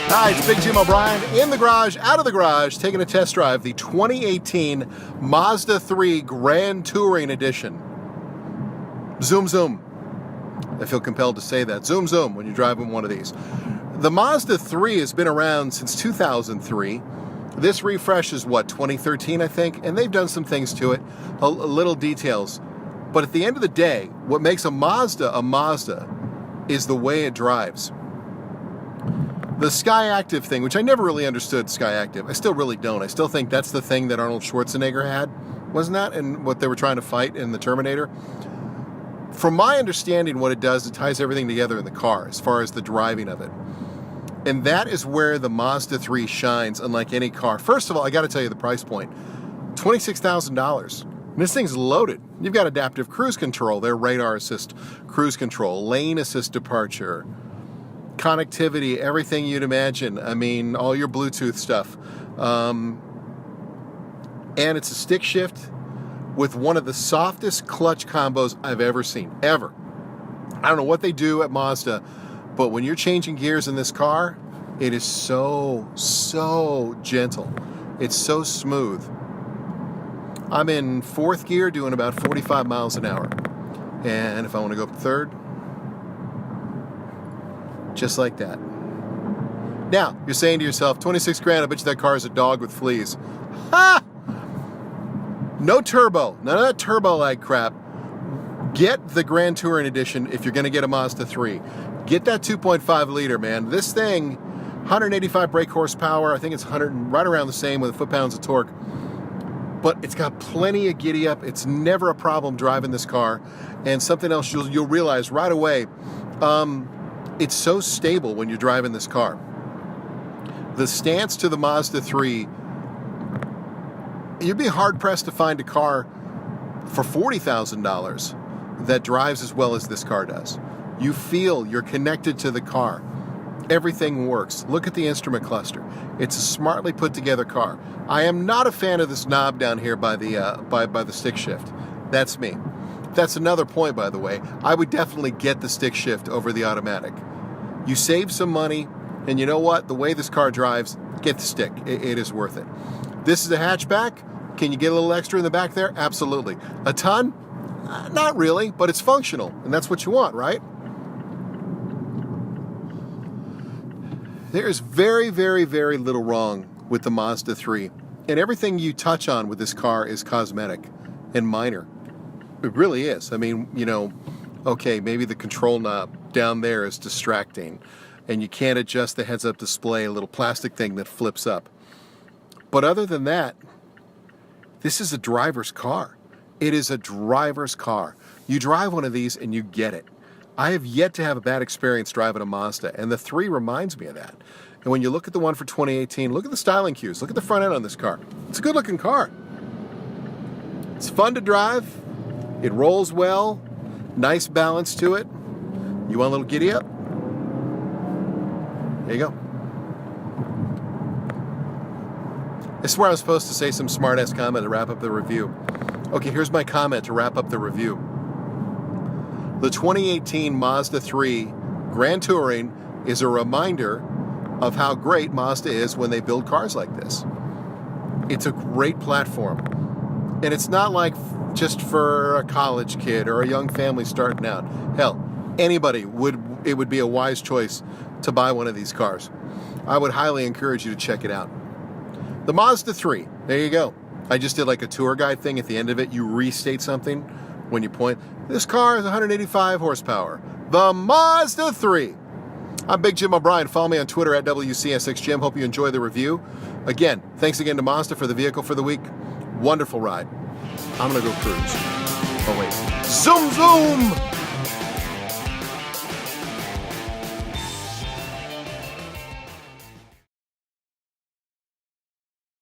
Hi, it's Big Jim O'Brien in the garage, out of the garage, taking a test drive, the 2018 Mazda 3 Grand Touring Edition. Zoom, zoom. I feel compelled to say that. Zoom, zoom when you're driving one of these. The Mazda 3 has been around since 2003. This refresh is, 2013, I think? And they've done some things to it, little details. But at the end of the day, what makes a Mazda is the way it drives. The Sky Active thing, which I never really understood Sky Active. I still really don't. I still think that's the thing that Arnold Schwarzenegger had. Wasn't that? And what they were trying to fight in the Terminator? From my understanding, what it does, it ties everything together in the car as far as the driving of it. And that is where the Mazda 3 shines, unlike any car. First of all, I got to tell you the price point. $26,000. This thing's loaded. You've got adaptive cruise control, their radar assist cruise control, lane assist departure, connectivity, everything you'd imagine. I mean, all your Bluetooth stuff. And it's a stick shift with one of the softest clutch combos I've ever seen, ever. I don't know what they do at Mazda, but when you're changing gears in this car, it is so gentle. It's so smooth. I'm in fourth gear doing about 45 miles an hour. And if I want to go up third, just like that. Now, you're saying to yourself, 26 grand, I bet you that car is a dog with fleas. Ha! No turbo. None of that turbo-like crap. Get the Grand Touring Edition if you're going to get a Mazda 3. Get that 2.5 liter, man. This thing, 185 brake horsepower. I think it's right around the same with foot-pounds of torque. But it's got plenty of giddy-up. It's never a problem driving this car. And something else you'll realize right away, it's so stable when you're driving this car. The stance to the Mazda 3, you'd be hard-pressed to find a car for $40,000 that drives as well as this car does. You feel you're connected to the car. Everything works. Look at the instrument cluster. It's a smartly put together car. I am not a fan of this knob down here by the stick shift. That's me. That's another point, by the way. I would definitely get the stick shift over the automatic. You save some money, and you know what? The way this car drives, get the stick. It is worth it. This is a hatchback. Can you get a little extra in the back there? Absolutely. A ton? Not really, but it's functional, and that's what you want, right? There is very, very, very little wrong with the Mazda 3, and everything you touch on with this car is cosmetic and minor. It really is. I mean, okay, maybe the control knob down there is distracting, and you can't adjust the heads-up display, a little plastic thing that flips up. But other than that, this is a driver's car. It is a driver's car. You drive one of these and you get it. I have yet to have a bad experience driving a Mazda, and the 3 reminds me of that. And when you look at the one for 2018, look at the styling cues. Look at the front end on this car. It's a good-looking car. It's fun to drive. It rolls well. Nice balance to it. You want a little giddy up? There you go. I swear I was supposed to say some smart-ass comment to wrap up the review. Okay, here's my comment to wrap up the review. The 2018 Mazda 3 Grand Touring is a reminder of how great Mazda is when they build cars like this. It's a great platform. And it's not like just for a college kid or a young family starting out. Hell, anybody it would be a wise choice to buy one of these cars. I would highly encourage you to check it out. The Mazda 3, there you go. I just did like a tour guide thing at the end of it. You restate something when you point. This car is 185 horsepower. The Mazda 3. I'm Big Jim O'Brien. Follow me on Twitter at WCSX Jim. Hope you enjoy the review. Again, thanks again to Mazda for the vehicle for the week. Wonderful ride. I'm going to go cruise. Oh, wait. Zoom, zoom!